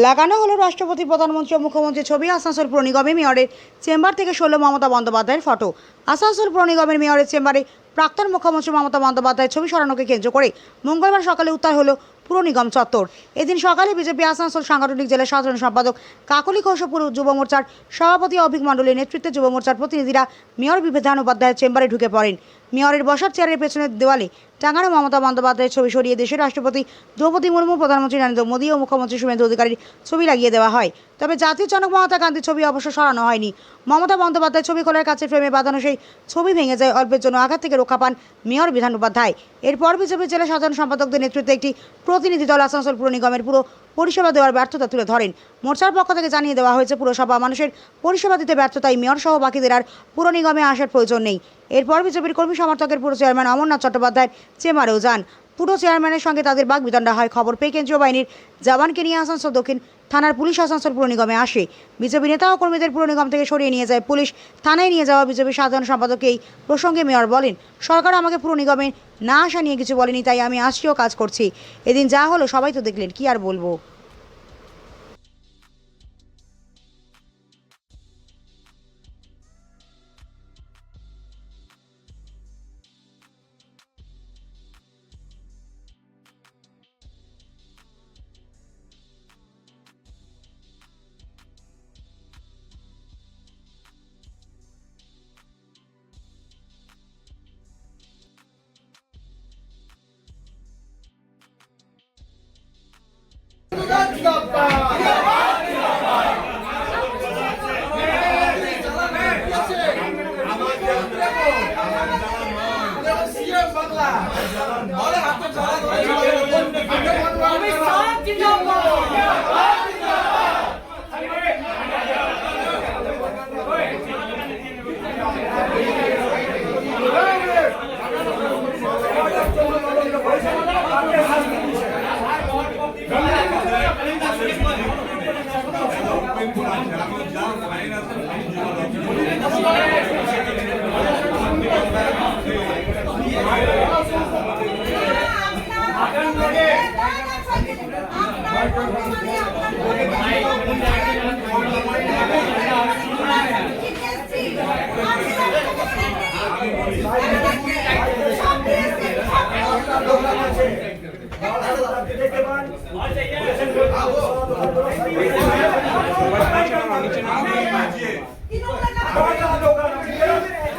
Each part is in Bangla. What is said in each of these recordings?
লাগানো হলো রাষ্ট্রপতি, প্রধানমন্ত্রী ও মুখ্যমন্ত্রীর ছবি। আসানসোল পুর নিগমে মেয়রের চেম্বার থেকে সরল মমতা বন্দ্যোপাধ্যায়ের ফটো। আসানসোল পুর নিগমের মেয়রের চেম্বারে প্রাক্তন মুখ্যমন্ত্রী মমতা বন্দ্যোপাধ্যায়ের ছবি সরানোকে কেন্দ্র করে মঙ্গলবার সকালে উত্তাল হলো পুর নিগম চত্বর। এদিন সকালে বিজেপি আসানসোল সাংগঠনিক জেলার সাধারণ সম্পাদক কাকলি ঘোষ পুর যুব মোর্চার সভাপতি অভিক মণ্ডলের নেতৃত্বে যুব মোর্চার প্রতিনিধিরা মেয়র বিধান উপাধ্যায়ের চেম্বারে ঢুকে পড়েন। মেয়রের বসার চেয়ারের পেছনের দেওয়ালে টাঙানো মমতা বন্দ্যোপাধ্যায়ের ছবি সরিয়ে দেশের রাষ্ট্রপতি দ্রৌপদী মুর্মু, প্রধানমন্ত্রী নরেন্দ্র মোদী ও মুখ্যমন্ত্রী শুভেন্দু অধিকারীর ছবি লাগিয়ে দেওয়া হয়। তবে জাতির জনক মহাত্মা গান্ধীর ছবি অবশ্য সরানো হয়নি। মমতা বন্দ্যোপাধ্যায়ের ছবি খোলার কাছে ফ্রেমে বাঁধানো সেই ছবি ভেঙে যায়। অল্পের জন্য আঘাত থেকে রক্ষা পান মেয়র বিধান উপাধ্যায়। এরপর বিজেপি জেলা সাধারণ সম্পাদকদের নেতৃত্বে একটি প্রতিনিধি দল আসানসোল পুর নিগমের পুরো পরিষেবা দেওয়ার ব্যর্থতা তুলে ধরেন। মোর্চার পক্ষ থেকে জানিয়ে দেওয়া হয়েছে, পুরসভা মানুষের পরিষেবা দিতে ব্যর্থতায় মেয়র সহ বাকিদের আর পুর নিগমে আসার প্রয়োজন নেই। এরপর বিজেপির কর্মী সমর্থকের পুরো চেয়ারম্যান অমরনাথ চট্টোপাধ্যায়ের চেম্বারেও যান। পুরো চেয়ারম্যানের সঙ্গে তাদের বাগবিতণ্ডা হয়। খবর পেয়ে কেন্দ্রীয় বাহিনীর জওয়ানকে নিয়ে আসানসোল দক্ষিণ থানার পুলিশ আসানসোল পুর নিগমে আসে। বিজেপি নেতা ও কর্মীদের পুর নিগম থেকে সরিয়ে নিয়ে যায় পুলিশ। থানায় নিয়ে যাওয়া বিজেপি সাধারণ সম্পাদককে এই প্রসঙ্গে মেয়র বলেন, সরকার আমাকে পুর নিগমে না আসা নিয়ে কিছু বলেনি, তাই আমি আসছি ও কাজ করছি। এদিন যা হলো সবাই তো দেখলেন, কি আর বলবো।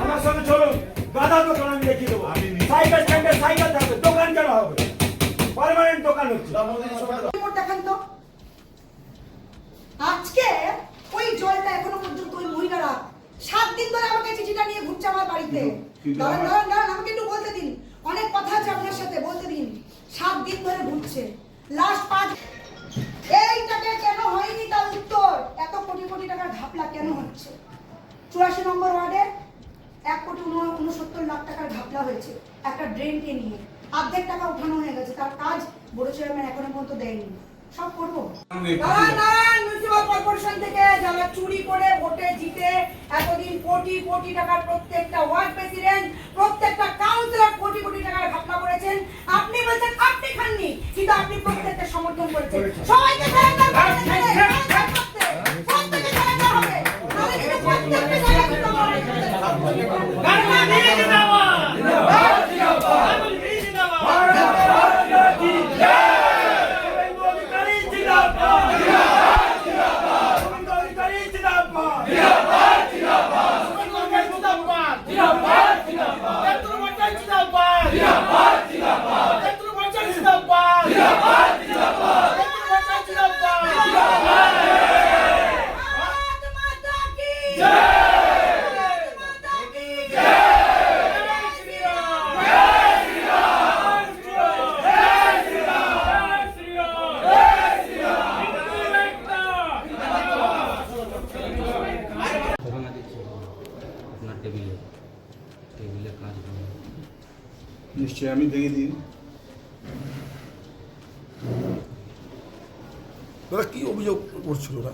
আমার সঙ্গে চলুন, গাদা দোকান আমি দেখিয়ে দেবো। সাইকেল স্ট্যান্ডে সাইকেল থাকবে, দোকান কেন হবে? পার্মানেন্ট দোকান হচ্ছে। দেখেন তো আজকে ওই জলটা এখনো পর্যন্ত ওই মহিলারা 7 দিন ধরে আমাকে চিঠিটা নিয়ে ঘুরছে আমার বাড়িতে। দাঁড়ান আমাকে একটু বলতে দিন, অনেক কথা আছে আপনার সাথে, বলতে দিন। 7 দিন ধরে ঘুরছে, লাস্ট 5 এইটাকে কেন হয়নি তার উত্তর। এত কোটি কোটি টাকার ঘাপলা কেন হচ্ছে? 84 নম্বর ওয়ার্ডে 1,69,লাখ টাকার ঘাপলা হয়েছে একটা ড্রেনকে নিয়ে। অর্ধেক টাকা উঠানো হয়ে গেছে, তার কাজ বড় চেয়ারম্যান এখনো পর্যন্ত দেয়নি। সব করবো মিউনিসিপাল কর্পোরেশন থেকে যারা চুরি করে ভোটে জিতে এতদিন কোটি কোটি টাকার প্রত্যেকটা ওয়ার্ড প্রেসিডেন্ট, প্রত্যেকটা কাউন্সিলর কোটি কোটি টাকার ঘাপলা করেছেন। আপনি বলছেন আপনি খাননি, কিন্তু আপনি প্রত্যেকটা সমর্থন করেছেন। সবাইকে সারেন্ডার করতে প্রত্যেককে সারেন্ডার হবে, নাহলে কিন্তু প্রত্যেককে জায়গা দিতে হবে। নিশ্চয়ই আমি দেখে দিই। ওরা কি অভিযোগ করছিল? ওরা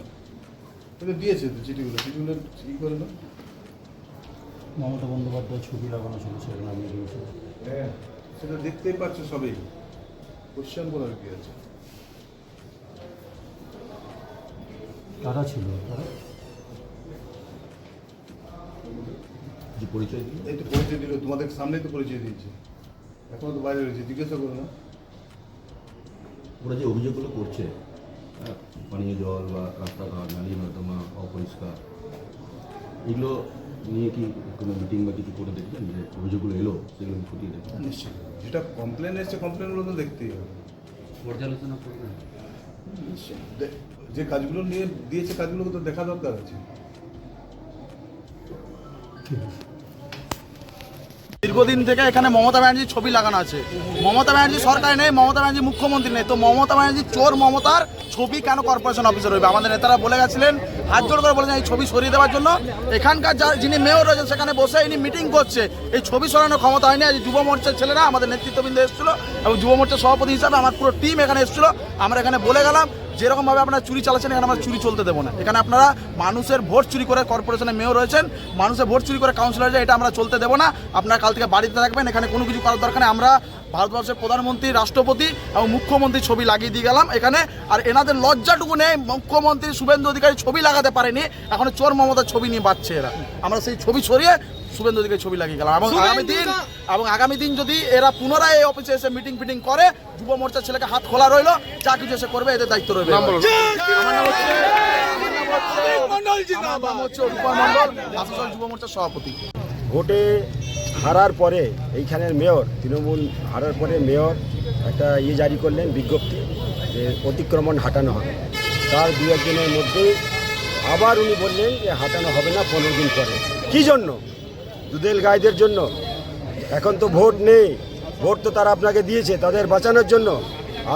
তোকে দিয়েছে তো চিঠিগুলো কি করে না? মমতা বন্দ্যোপাধ্যায় ছবি লাগানো ছিল, সেখানে আমি হ্যাঁ, সেটা দেখতেই পাচ্ছ সবাই। কোশ্চেন করার কি আছে? কারা ছিল তারা? যে পরিচয় দিল এই তো পরিচয় দিল, তোমাদের সামনেই তো পরিচয় দিয়েছে, এখনো তো বাইরে রয়েছে, জিজ্ঞাসা করো না। ওরা যে অভিযোগগুলো করছে, পানীয় জল বা রাস্তাঘাট নালী নর্দমা অপরিষ্কার, এগুলো নিয়ে কি কোনো মিটিং বা কিছু করে দেখবেন যে অভিযোগগুলো এলো সেগুলো খতিয়ে দেখবেন? নিশ্চয়ই, যেটা কমপ্লেন এসছে কমপ্লেনগুলো তো দেখতেই হবে। পর্যালোচনা করবেন। নিশ্চয়ই, যে কাজগুলো নিয়ে দিয়েছে কাজগুলো তো দেখা দরকার আছে। দীর্ঘদিন থেকে এখানে মমতা ব্যানার্জির ছবি লাগানো আছে। মমতা ব্যানার্জি সরকার নেই, মমতা ব্যানার্জি মুখ্যমন্ত্রী নেই, তো মমতা ব্যানার্জি চোর মমতার ছবি কেন কর্পোরেশন অফিসে রইবে? আমাদের নেতারা বলে গেছিলেন, হাত জোড় করে বলেছেন এই ছবি সরিয়ে দেওয়ার জন্য। এখানকার যিনি মেয়র রয়েছেন সেখানে বসে ইনি মিটিং করছে, এই ছবি সরানোর ক্ষমতা হয়নি। আজ যুব মোর্চার ছেলেরা, আমাদের নেতৃত্ববৃন্দ এসেছিল এবং যুব মোর্চার সভাপতি হিসাবে আমার পুরো টিম এখানে এসেছিল। আমরা এখানে বলে গেলাম যেরকমভাবে আপনারা চুরি চালাচ্ছেন এখানে আমরা চুরি চলতে দেবো না। এখানে আপনারা মানুষের ভোট চুরি করে কর্পোরেশনের মেয়র হয়েছেন, মানুষের ভোট চুরি করে কাউন্সিলর হয়েছে, এটা আমরা চলতে দেবো না। আপনারা কাল থেকে বাড়িতে থাকবেন, এখানে কোনো কিছু করার দরকার নেই। আমরা ভারতবর্ষের প্রধানমন্ত্রী, রাষ্ট্রপতি এবং মুখ্যমন্ত্রীর ছবি লাগিয়ে দিয়ে গেলাম এখানে। আর এনাদের লজ্জাটুকু নেই, মুখ্যমন্ত্রী শুভেন্দু অধিকারী ছবি লাগাতে পারেনি, এখন চোর মমতার ছবি নিয়ে বাঁচছে এরা। আমরা সেই ছবি সরিয়ে শুভেন্দু অধিকারী ছবি লাগিয়ে গেলাম এবং আগামী দিন যদি এরা পুনরায় এই অফিসে এসে মিটিং ফিটিং করে, যুব মোর্চার ছেলেকে হাত খোলা রইলো, যা কিছু এসে করবে এদের দায়িত্ব রইবে। আমার নাম হচ্ছে রূপা মণ্ডল, আসানসোল যুব মোর্চার সভাপতি। ভোটে হারার পরে এইখানের মেয়র, তৃণমূল হারার পরে মেয়র একটা জারি করলেন বিজ্ঞপ্তি যে অতিক্রমণ হাঁটানো হবে। তার দু একদিনের মধ্যেই আবার উনি বললেন যে হাঁটানো হবে না 15 দিন পরে। কী জন্য? দুধেল গাইদের জন্য। এখন তো ভোট নেই, ভোট তো তারা আপনাকে দিয়েছে তাদের বাঁচানোর জন্য।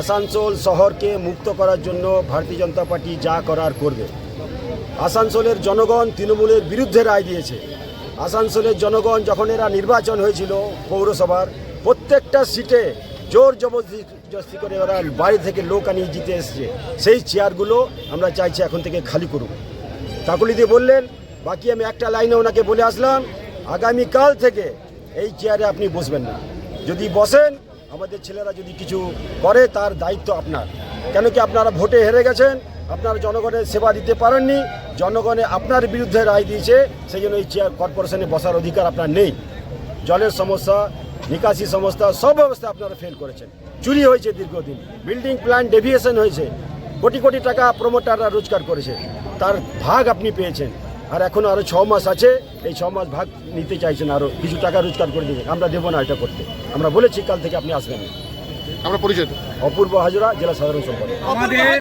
আসানসোল শহরকে মুক্ত করার জন্য ভারতীয় জনতা পার্টি যা করার করবে। আসানসোলের জনগণ তৃণমূলের বিরুদ্ধে রায় দিয়েছে। আসানসোলের জনগণ যখন এরা নির্বাচন হয়েছিল পৌরসভার, প্রত্যেকটা সিটে জোর জবরদস্তি করে ওরা বাইরে থেকে লোক আনিয়ে জিতে এসছে। সেই চেয়ারগুলো আমরা চাইছি এখন থেকে খালি করুক। কাকলিদি বললেন, বাকি আমি একটা লাইনে ওনাকে বলে আসলাম, আগামীকাল থেকে এই চেয়ারে আপনি বসবেন না। যদি বসেন, আমাদের ছেলেরা যদি কিছু করে তার দায়িত্ব আপনার। কেন কি আপনারা ভোটে হেরে গেছেন, আপনারা জনগণের সেবা দিতে পারেননি, জনগণে আপনার বিরুদ্ধে রায় দিয়েছে, সেই জন্য এই চেয়ার কর্পোরেশনে বসার অধিকার আপনার নেই। জলের সমস্যা, নিকাশি সমস্যা, সব ব্যবস্থা আপনারা ফেল করেছেন। চুরি হয়েছে দীর্ঘদিন, বিল্ডিং প্ল্যান ডেভিয়েশন হয়েছে, কোটি কোটি টাকা প্রমোটাররা রোজগার করেছে, তার ভাগ আপনি পেয়েছেন। আর এখনও আরও 6 মাস আছে, এই 6 মাস ভাগ নিতে চাইছেন, আরও কিছু টাকা রোজগার করে দেবেন। আমরা দেবো না এটা করতে, আমরা বলেছি কাল থেকে আপনি আসবেন। আমরা পরিচয় অপূর্ব হাজরা, জেলা সাধারণ সম্পাদক।